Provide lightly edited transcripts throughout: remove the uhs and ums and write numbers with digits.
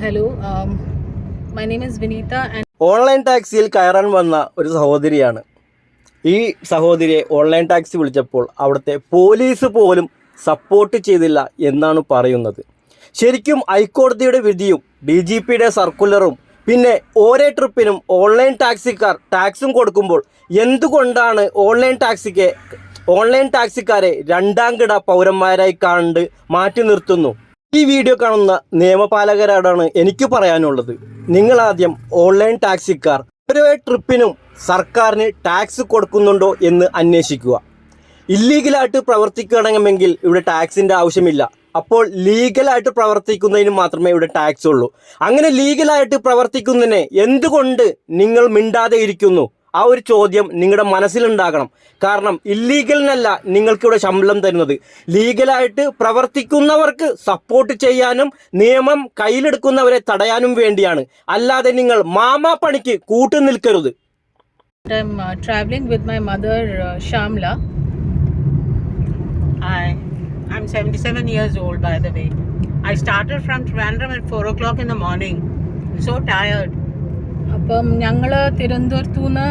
Hello, my name is Vinita and online ടാക്സിയിൽ കയറാൻ വന്ന ഒരു സഹോദരിയാണ്. ഈ സഹോദരിയെ ഓൺലൈൻ ടാക്സി വിളിച്ചപ്പോൾ അവിടുത്തെ പോലീസ് പോലും സപ്പോർട്ട് ചെയ്തില്ല എന്നാണ് പറയുന്നത്. ശരിക്കും ഹൈക്കോടതിയുടെ വിധിയും DGPയുടെ സർക്കുലറും പിന്നെ ഓരോ ട്രിപ്പിനും ഓൺലൈൻ ടാക്സിക്കാർ ടാക്സും കൊടുക്കുമ്പോൾ എന്തുകൊണ്ടാണ് ഓൺലൈൻ ടാക്സിക്കാരെ രണ്ടാം കിട പൗരന്മാരായി കണ്ട് മാറ്റി നിർത്തുന്നു? ഈ വീഡിയോ കാണുന്ന നിയമപാലകരോടാണ് എനിക്ക് പറയാനുള്ളത്. നിങ്ങളാദ്യം ഓൺലൈൻ ടാക്സിക്കാർ ഓരോ ട്രിപ്പിനും സർക്കാരിന് ടാക്സ് കൊടുക്കുന്നുണ്ടോ എന്ന് അന്വേഷിക്കുക. ഇല്ലീഗലായിട്ട് പ്രവർത്തിക്കുകയാണെങ്കിൽ ഇവിടെ ടാക്സിൻ്റെ ആവശ്യമില്ല. അപ്പോൾ ലീഗലായിട്ട് പ്രവർത്തിക്കുന്നതിന് മാത്രമേ ഇവിടെ ടാക്സ് ഉള്ളൂ. അങ്ങനെ ലീഗലായിട്ട് പ്രവർത്തിക്കുന്നതിനെ എന്തുകൊണ്ട് നിങ്ങൾ മിണ്ടാതെ ഇരിക്കുന്നു? ആ ഒരു ചോദ്യം നിങ്ങളുടെ മനസ്സിലുണ്ടാകണം. കാരണം ഇല്ലീഗലിനല്ല നിങ്ങൾക്കിവിടെ ശമ്പളം തരുന്നത്. ലീഗലായിട്ട് പ്രവർത്തിക്കുന്നവർക്ക് സപ്പോർട്ട് ചെയ്യാനും നിയമം കയ്യിലെടുക്കുന്നവരെ തടയാനും വേണ്ടിയാണ്. അല്ലാതെ നിങ്ങൾ മാമാപ്പണിക്ക് കൂട്ടു നിൽക്കരുത്. I'm traveling with my mother, Shamla. Hi, I'm 77 years old, by the way. I started from Trivandrum at 4 o'clock in the morning. I'm so tired. അപ്പം ഞങ്ങൾ തിരുവനന്തപുരത്തു നിന്ന്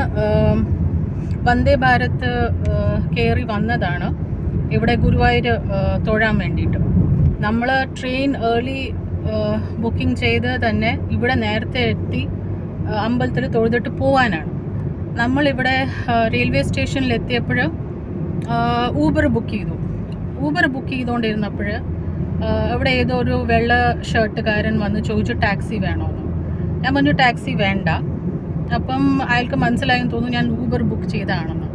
വന്ദേ ഭാരത് കയറി വന്നതാണ് ഇവിടെ ഗുരുവായൂർ തൊഴാൻ വേണ്ടിയിട്ട്. നമ്മൾ ട്രെയിൻ ഏർലി ബുക്കിംഗ് ചെയ്ത് തന്നെ ഇവിടെ നേരത്തെ എത്തി അമ്പലത്തിൽ തൊഴുതിട്ട് പോകാനാണ്. നമ്മളിവിടെ റെയിൽവേ സ്റ്റേഷനിൽ എത്തിയപ്പോൾ ഊബർ ബുക്ക് ചെയ്തുകൊണ്ടിരുന്നപ്പോൾ ഇവിടെ ഏതോ ഒരു വെള്ള ഷർട്ടുകാരൻ വന്ന് ചോദിച്ചു ടാക്സി വേണമെന്ന്. ഞാൻ പറഞ്ഞു ടാക്സി വേണ്ട. അപ്പം അയാൾക്ക് മനസ്സിലായെന്ന് തോന്നുന്നു ഞാൻ ഊബർ ബുക്ക് ചെയ്തതാണെന്ന്.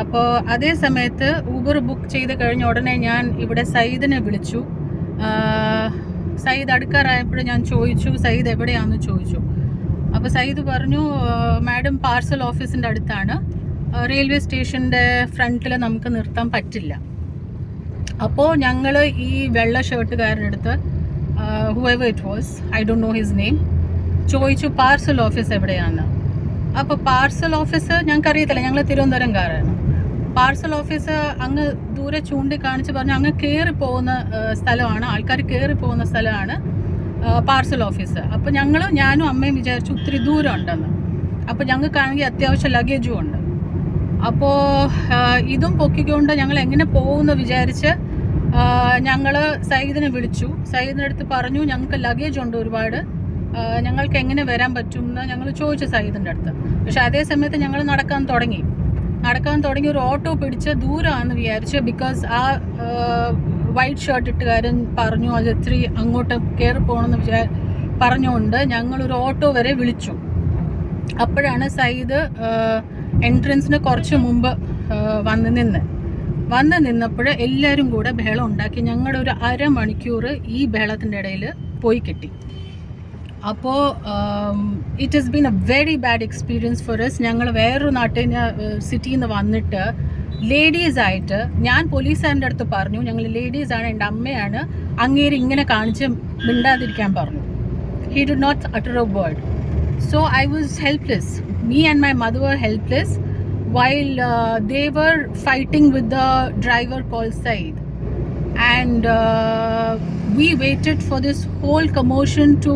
അപ്പോൾ അതേ സമയത്ത് ഊബർ ബുക്ക് ചെയ്ത് കഴിഞ്ഞ ഉടനെ ഞാൻ ഇവിടെ സയ്യിദിനെ വിളിച്ചു. സയ്യിദ് അടുക്കാറായപ്പോൾ ഞാൻ ചോദിച്ചു സയ്യിദ് എവിടെയാണെന്ന് ചോദിച്ചു. അപ്പോൾ സയ്യിദ് പറഞ്ഞു മാഡം പാർസൽ ഓഫീസിൻ്റെ അടുത്താണ്, റെയിൽവേ സ്റ്റേഷൻ്റെ ഫ്രണ്ടിൽ നമുക്ക് നിർത്താൻ പറ്റില്ല. അപ്പോൾ ഞങ്ങൾ ഈ വെള്ള ഷർട്ടുകാരനടുത്ത് whoever it was, I don't know his name, ചോദിച്ചു പാർസൽ ഓഫീസ് എവിടെയാണ്. അപ്പോൾ പാർസൽ ഓഫീസ് ഞങ്ങൾക്കറിയത്തില്ല, ഞങ്ങൾ തിരുവനന്തപുരംകാരാണ്. പാർസൽ ഓഫീസ് അങ്ങ് ദൂരെ ചൂണ്ടിക്കാണിച്ച് പറഞ്ഞു അങ്ങ് കയറി പോകുന്ന സ്ഥലമാണ്, ആൾക്കാർ കയറി പോകുന്ന സ്ഥലമാണ് പാർസൽ ഓഫീസ്. അപ്പോൾ ഞാനും അമ്മയും വിചാരിച്ചു ഒത്തിരി ദൂരം ഉണ്ടെന്ന്. അപ്പോൾ ഞങ്ങൾക്കാണെങ്കിൽ അത്യാവശ്യം ലഗേജും ഉണ്ട്. അപ്പോൾ ഇതും പൊക്കിക്കൊണ്ട് ഞങ്ങൾ എങ്ങനെ പോകുമെന്ന് വിചാരിച്ച് ഞങ്ങൾ സയ്യിദിനെ വിളിച്ചു. സയ്യിദിൻ്റെ അടുത്ത് പറഞ്ഞു ഞങ്ങൾക്ക് ലഗേജ് ഉണ്ട് ഒരുപാട്, ഞങ്ങൾക്ക് എങ്ങനെ വരാൻ പറ്റും എന്ന് ഞങ്ങൾ ചോദിച്ചു സയ്യിദിൻ്റെ അടുത്ത്. പക്ഷെ അതേ സമയത്ത് ഞങ്ങൾ നടക്കാൻ തുടങ്ങി ഒരു ഓട്ടോ പിടിച്ച് ദൂരമാണെന്ന് വിചാരിച്ച്. ബിക്കോസ് ആ വൈറ്റ് ഷർട്ട് ഇട്ടുകാരൻ പറഞ്ഞു അത് ഇത്തിരി അങ്ങോട്ട് കയറി പോകണമെന്ന് പറഞ്ഞുകൊണ്ട് ഞങ്ങളൊരു ഓട്ടോ വരെ വിളിച്ചു. അപ്പോഴാണ് സയ്യിദ് എൻട്രൻസിന് കുറച്ച് മുമ്പ് വന്ന് നിന്നപ്പോൾ എല്ലാവരും കൂടെ ബഹളം ഉണ്ടാക്കി. ഞങ്ങളുടെ ഒരു അരമണിക്കൂർ ഈ ബഹളത്തിൻ്റെ ഇടയിൽ പോയി കിട്ടി. അപ്പോൾ it has been a very bad experience for us. ഞങ്ങൾ വേറൊരു സിറ്റിയിൽ നിന്ന് വന്നിട്ട് ലേഡീസായിട്ട് ഞാൻ പോലീസുകാരൻ്റെ അടുത്ത് പറഞ്ഞു ഞങ്ങൾ ലേഡീസാണ്, എൻ്റെ അമ്മയാണ്, അങ്ങേര് ഇങ്ങനെ കാണിച്ച് മിണ്ടാതിരിക്കാൻ പറഞ്ഞു. He did not utter a word. So I was helpless. Me and my mother were helpless while they were fighting with the driver called Saeed. And we waited for this whole commotion to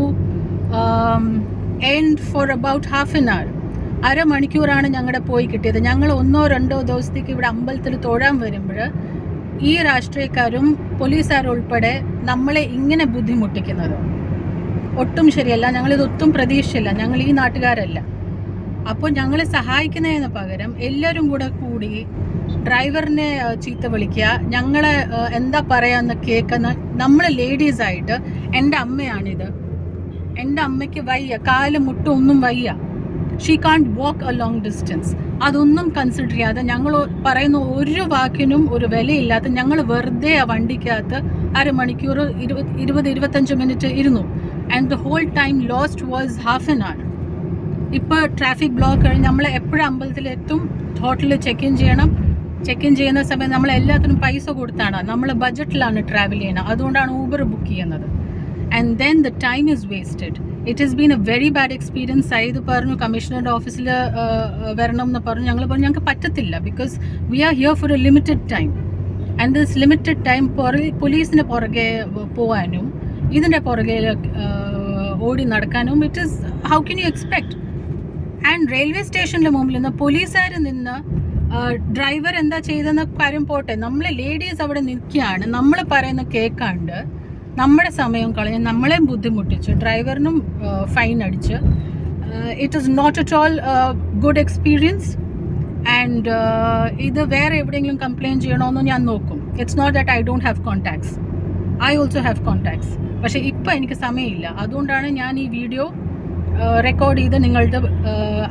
end for about half an hour. അരമണിക്കൂറാണ് ഞങ്ങളുടെ പോയി കിട്ടിയത്. ഞങ്ങൾ 1-2 ദിവസത്തേക്ക് ഇവിടെ അമ്പലത്തിൽ തൊഴാൻ വരുമ്പോൾ ഈ രാഷ്ട്രീയക്കാരും പോലീസുകാരും ഉൾപ്പെടെ നമ്മളെ ഇങ്ങനെ ബുദ്ധിമുട്ടിക്കുന്നത് ഒട്ടും ശരിയല്ല. ഞങ്ങളിതൊട്ടും പ്രതീക്ഷിച്ചില്ല, ഞങ്ങൾ ഈ നാട്ടുകാരല്ല. അപ്പോൾ ഞങ്ങളെ സഹായിക്കുന്നതിന് പകരം എല്ലാവരും കൂടി ഡ്രൈവറിനെ ചീത്ത വിളിക്കുക, ഞങ്ങളെ എന്താ പറയാന്ന് കേൾക്കുന്ന നമ്മൾ ലേഡീസായിട്ട്. എൻ്റെ അമ്മയാണിത്, എൻ്റെ അമ്മയ്ക്ക് വയ്യ, കാല് മുട്ടും ഒന്നും വയ്യ, she can't walk A long distance. അതൊന്നും കൺസിഡർ ചെയ്യാതെ ഞങ്ങൾ പറയുന്ന ഒരു വാക്കിനും ഒരു വിലയില്ലാത്ത ഞങ്ങൾ വെറുതെ ആ വണ്ടിക്കകത്ത് അരമണിക്കൂർ 20-25 മിനിറ്റ് ഇരുന്നു. And the whole time lost was half an hour. ഇപ്പോൾ ട്രാഫിക് ബ്ലോക്ക് കഴിഞ്ഞ് നമ്മൾ എപ്പോഴും അമ്പലത്തിലെത്തും, ഹോട്ടലിൽ ചെക്ക് ഇൻ ചെയ്യുന്ന സമയത്ത് നമ്മൾ എല്ലാത്തിനും പൈസ കൊടുത്താണ്, നമ്മൾ ബഡ്ജറ്റിലാണ് ട്രാവൽ ചെയ്യുന്നത്, അതുകൊണ്ടാണ് ഊബർ ബുക്ക് ചെയ്യുന്നത്. And then the time is wasted. It has been a very bad experience. Sayyid പറഞ്ഞു കമ്മീഷണറുടെ ഓഫീസിൽ വരണം എന്ന് പറഞ്ഞു. ഞങ്ങൾ പറഞ്ഞു ഞങ്ങൾക്ക് പറ്റത്തില്ല, because we are here for A limited time. And this limited time പോലീസിന് പുറകെ പോകാനും ഇതിൻ്റെ പുറകെ ഓടി നടക്കാനും it is how can you expect. And railway സ്റ്റേഷനിലെ മുമ്പിൽ നിന്ന് പോലീസുകാർ നിന്ന് ഡ്രൈവർ എന്താ ചെയ്തെന്ന കാര്യം പോട്ടെ, നമ്മൾ ലേഡീസ് അവിടെ നിൽക്കുകയാണ്, നമ്മൾ പറയുന്ന കേൾക്കാണ്ട് നമ്മുടെ സമയം കളഞ്ഞ് നമ്മളെയും ബുദ്ധിമുട്ടിച്ച് ഡ്രൈവറിനും ഫൈൻ അടിച്ച് it is not at all good experience. And ഇത് വേറെ എവിടെയെങ്കിലും കംപ്ലയിൻറ്റ് ചെയ്യണമെന്ന് ഞാൻ നോക്കും. It's not that I don't have contacts, I also have contacts. പക്ഷേ ഇപ്പോൾ എനിക്ക് സമയമില്ല, അതുകൊണ്ടാണ് ഞാൻ ഈ വീഡിയോ റെക്കോർഡ് ചെയ്ത് നിങ്ങളുടെ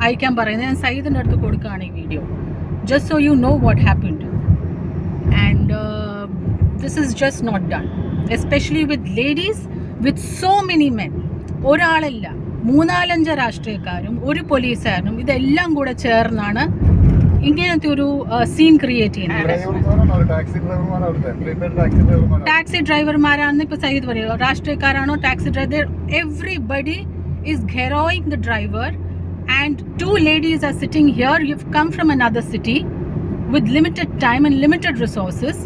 അയക്കാൻ പറയുന്നത്. ഞാൻ സയ്യിദിൻ്റെ അടുത്ത് കൊടുക്കുകയാണ് ഈ video, just so you know what happened. And this is just not done, especially with ladies, with so many men. ഒരാളല്ല, 3-4 രാഷ്ട്രീയക്കാരും ഒരു പോലീസുകാരനും ഇതെല്ലാം കൂടെ ചേർന്നാണ് ഇങ്ങനത്തെ ഒരു സീൻ ക്രിയേറ്റ് ചെയ്യുന്നത്. ടാക്സി ഡ്രൈവർമാരാണെന്ന് ഇപ്പോൾ സയ്യിദ് പറയുക, രാഷ്ട്രീയക്കാരാണോ taxi driver, everybody is heroic the driver. And 2 ladies are sitting here. You've come from another city with limited time and limited resources,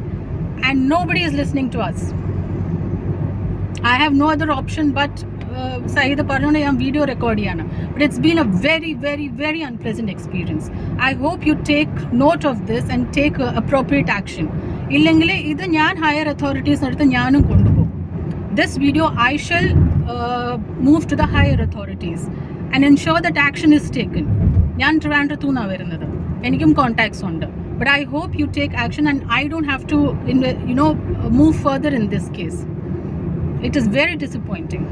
and nobody is listening to us. I have no other option but Saeed Parnone am video record yana. But it's been a very, very, very unpleasant experience. I hope you take note of this and take appropriate action. Illengile idu njan higher authorities naduthu njanum kondupo. This video I shall move to the higher authorities and ensure that action is taken. ഞാൻ ട്രിവാൻഡ്രത്തുനിന്നാ വരുന്നത്, എനിക്കും contacts ഉണ്ട്. But I hope you take action and I don't have to move further in this case. It is very disappointing.